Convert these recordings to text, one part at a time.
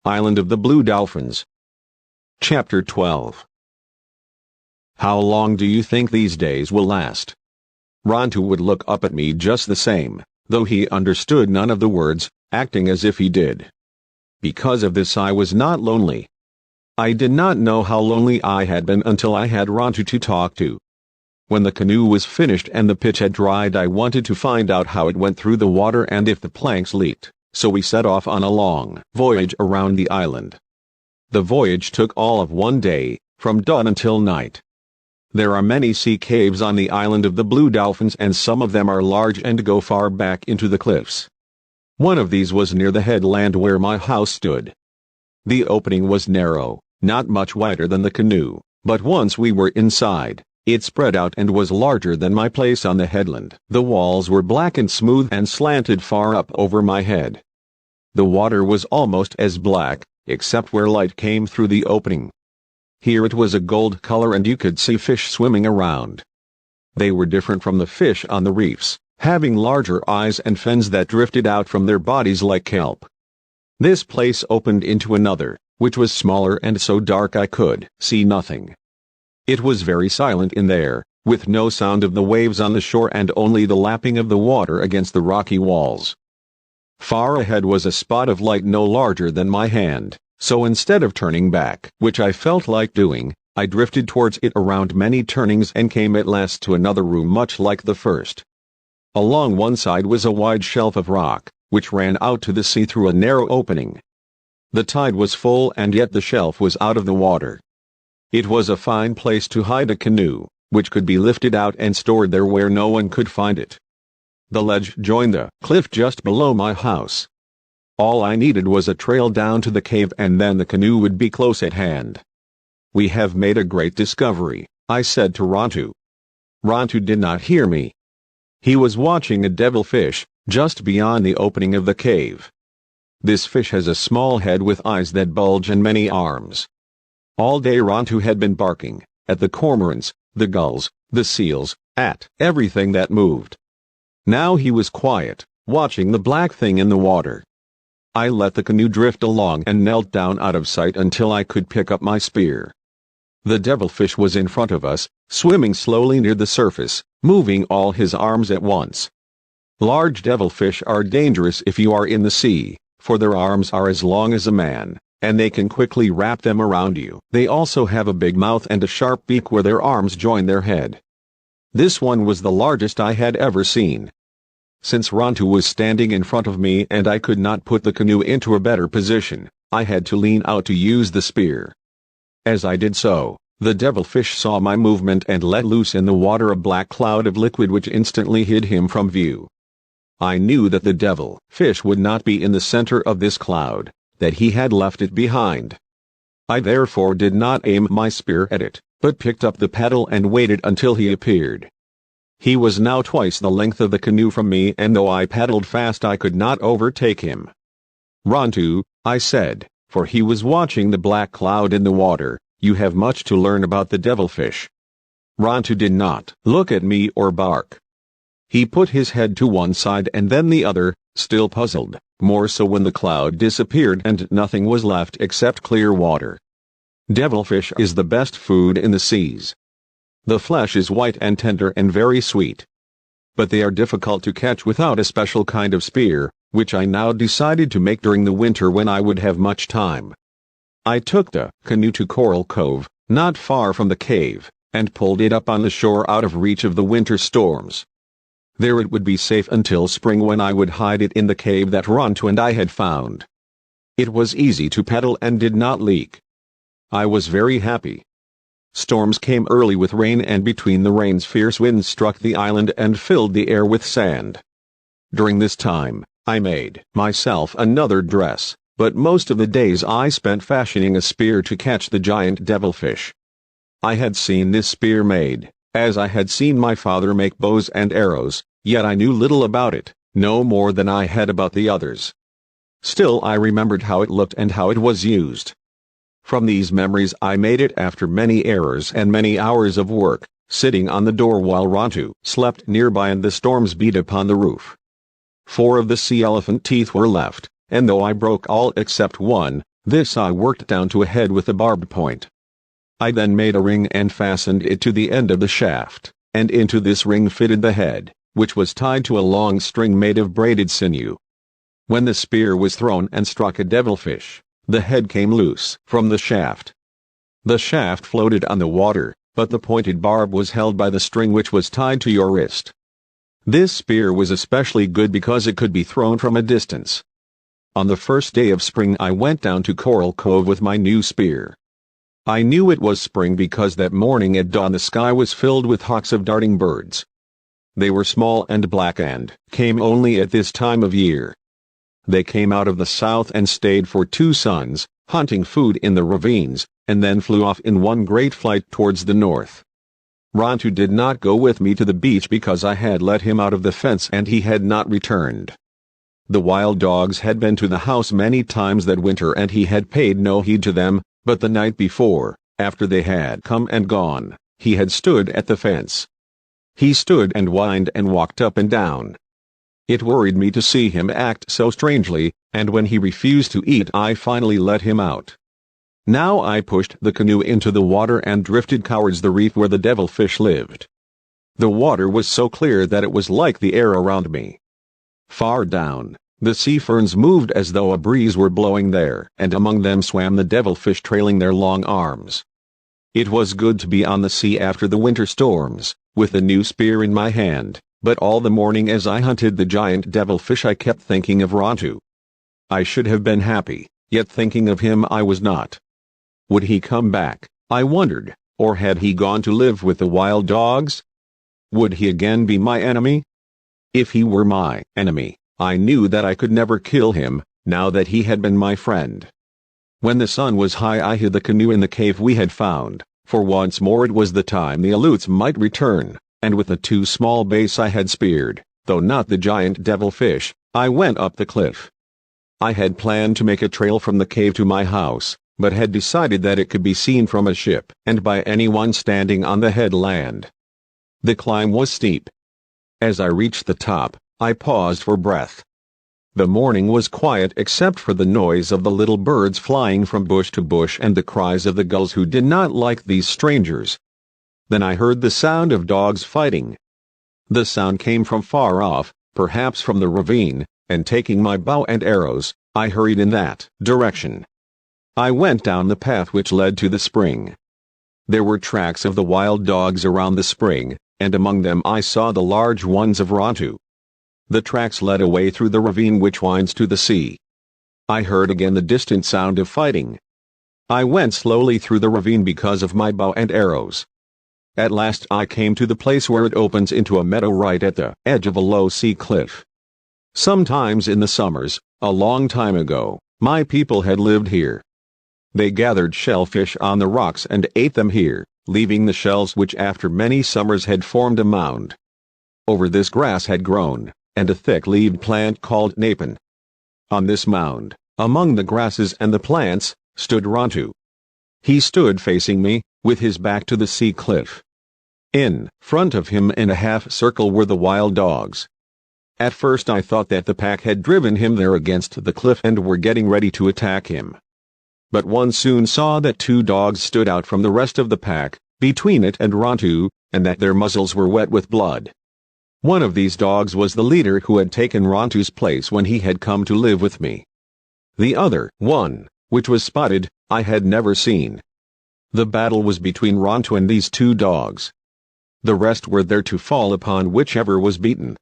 Island of the Blue Dolphins. Chapter 12. How long do you think these days will last? Rontu would look up at me just the same, though he understood none of the words, acting as if he did. Because of this I was not lonely. I did not know how lonely I had been until I had Rontu to talk to. When the canoe was finished and the pitch had dried, I wanted to find out how it went through the water and if the planks leaked, so we set off on a long voyage around the island. The voyage took all of one day, from dawn until night. There are many sea caves on the island of the Blue Dolphins, and some of them are large and go far back into the cliffs. One of these was near the headland where my house stood. The opening was narrow, not much wider than the canoe, but once we were inside, it spread out and was larger than my place on the headland. The walls were black and smooth and slanted far up over my head. The water was almost as black, except where light came through the opening. Here it was a gold color and you could see fish swimming around. They were different from the fish on the reefs, having larger eyes and fins that drifted out from their bodies like kelp. This place opened into another, which was smaller and so dark I could see nothing. It was very silent in there, with no sound of the waves on the shore and only the lapping of the water against the rocky walls. Far ahead was a spot of light no larger than my hand, so instead of turning back, which I felt like doing, I drifted towards it around many turnings and came at last to another room much like the first. Along one side was a wide shelf of rock, which ran out to the sea through a narrow opening. The tide was full and yet the shelf was out of the water. It was a fine place to hide a canoe, which could be lifted out and stored there where no one could find it. The ledge joined the cliff just below my house. All I needed was a trail down to the cave and then the canoe would be close at hand. "We have made a great discovery," I said to Rontu. Rontu did not hear me. He was watching a devilfish, just beyond the opening of the cave. This fish has a small head with eyes that bulge and many arms. All day Rontu had been barking, at the cormorants, the gulls, the seals, at everything that moved. Now he was quiet, watching the black thing in the water. I let the canoe drift along and knelt down out of sight until I could pick up my spear. The devilfish was in front of us, swimming slowly near the surface, moving all his arms at once. Large devilfish are dangerous if you are in the sea, for their arms are as long as a man, and they can quickly wrap them around you. They also have a big mouth and a sharp beak where their arms join their head. This one was the largest I had ever seen. Since Rontu was standing in front of me and I could not put the canoe into a better position, I had to lean out to use the spear. As I did so, the devilfish saw my movement and let loose in the water a black cloud of liquid which instantly hid him from view. I knew that the devilfish would not be in the center of this cloud, that he had left it behind. I therefore did not aim my spear at it, but picked up the paddle and waited until he appeared. He was now twice the length of the canoe from me, and though I paddled fast I could not overtake him. "Rontu," I said, for he was watching the black cloud in the water, "you have much to learn about the devilfish." Rontu did not look at me or bark. He put his head to one side and then the other, still puzzled, more so when the cloud disappeared and nothing was left except clear water. Devilfish is the best food in the seas. The flesh is white and tender and very sweet. But they are difficult to catch without a special kind of spear, which I now decided to make during the winter when I would have much time. I took the canoe to Coral Cove, not far from the cave, and pulled it up on the shore out of reach of the winter storms. There it would be safe until spring when I would hide it in the cave that Rontu and I had found. It was easy to paddle and did not leak. I was very happy. Storms came early with rain, and between the rains fierce winds struck the island and filled the air with sand. During this time, I made myself another dress, but most of the days I spent fashioning a spear to catch the giant devilfish. I had seen this spear made, as I had seen my father make bows and arrows, yet I knew little about it, no more than I had about the others. Still I remembered how it looked and how it was used. From these memories I made it after many errors and many hours of work, sitting on the door while Rontu slept nearby and the storms beat upon the roof. 4 of the sea elephant teeth were left, and though I broke all except one, This I worked down to a head with a barbed point. I then made a ring and fastened it to the end of the shaft, and into this ring fitted the head, which was tied to a long string made of braided sinew. When the spear was thrown and struck a devilfish, the head came loose from the shaft. The shaft floated on the water, but the pointed barb was held by the string which was tied to your wrist. This spear was especially good because it could be thrown from a distance. On the first day of spring I went down to Coral Cove with my new spear. I knew it was spring because that morning at dawn the sky was filled with hawks of darting birds. They were small and black and came only at this time of year. They came out of the south and stayed for 2 suns, hunting food in the ravines, and then flew off in one great flight towards the north. Rontu did not go with me to the beach because I had let him out of the fence and he had not returned. The wild dogs had been to the house many times that winter and he had paid no heed to them, but the night before, after they had come and gone, he had stood at the fence. He stood and whined and walked up and down. It worried me to see him act so strangely, and when he refused to eat I finally let him out. Now I pushed the canoe into the water and drifted towards the reef where the devilfish lived. The water was so clear that it was like the air around me. Far down, the sea ferns moved as though a breeze were blowing there, and among them swam the devilfish trailing their long arms. It was good to be on the sea after the winter storms, with the new spear in my hand, but all the morning as I hunted the giant devilfish I kept thinking of Rontu. I should have been happy, yet thinking of him I was not. Would he come back, I wondered, or had he gone to live with the wild dogs? Would he again be my enemy? If he were my enemy, I knew that I could never kill him, now that he had been my friend. When the sun was high I hid the canoe in the cave we had found, for once more it was the time the Aleuts might return, and with the 2 small bass I had speared, though not the giant devilfish, I went up the cliff. I had planned to make a trail from the cave to my house, but had decided that it could be seen from a ship and by anyone standing on the headland. The climb was steep. As I reached the top, I paused for breath. The morning was quiet except for the noise of the little birds flying from bush to bush and the cries of the gulls who did not like these strangers. Then I heard the sound of dogs fighting. The sound came from far off, perhaps from the ravine, and taking my bow and arrows, I hurried in that direction. I went down the path which led to the spring. There were tracks of the wild dogs around the spring, and among them I saw the large ones of Rontu. The tracks led away through the ravine which winds to the sea. I heard again the distant sound of fighting. I went slowly through the ravine because of my bow and arrows. At last I came to the place where it opens into a meadow right at the edge of a low sea cliff. Sometimes in the summers, a long time ago, my people had lived here. They gathered shellfish on the rocks and ate them here, leaving the shells which after many summers had formed a mound. Over this grass had grown, and a thick-leaved plant called napin. On this mound, among the grasses and the plants, stood Rontu. He stood facing me, with his back to the sea cliff. In front of him in a half-circle were the wild dogs. At first I thought that the pack had driven him there against the cliff and were getting ready to attack him. But one soon saw that 2 dogs stood out from the rest of the pack, between it and Rontu, and that their muzzles were wet with blood. One of these dogs was the leader who had taken Rontu's place when he had come to live with me. The other one, which was spotted, I had never seen. The battle was between Rontu and these 2 dogs. The rest were there to fall upon whichever was beaten.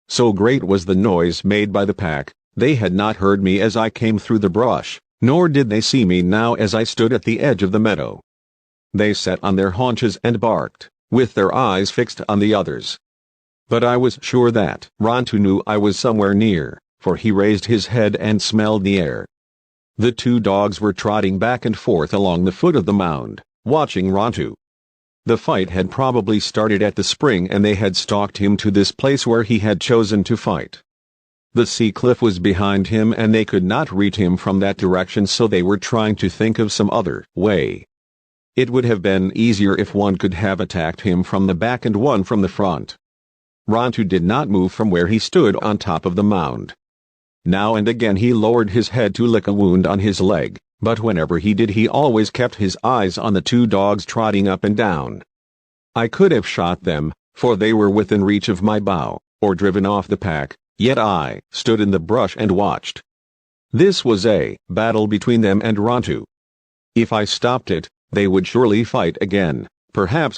So great was the noise made by the pack, they had not heard me as I came through the brush, nor did they see me now as I stood at the edge of the meadow. They sat on their haunches and barked, with their eyes fixed on the others. But I was sure that Rontu knew I was somewhere near, for he raised his head and smelled the air. The 2 dogs were trotting back and forth along the foot of the mound, watching Rontu. The fight had probably started at the spring and they had stalked him to this place where he had chosen to fight. The sea cliff was behind him and they could not reach him from that direction, so they were trying to think of some other way. It would have been easier if one could have attacked him from the back and one from the front. Rontu did not move from where he stood on top of the mound. Now and again he lowered his head to lick a wound on his leg, But whenever he did, he always kept his eyes on the two dogs trotting up and down. I could have shot them, for they were within reach of my bow, or driven off the pack, yet I stood in the brush and watched. This was a battle between them and Rontu. If I stopped it, they would surely fight again, perhaps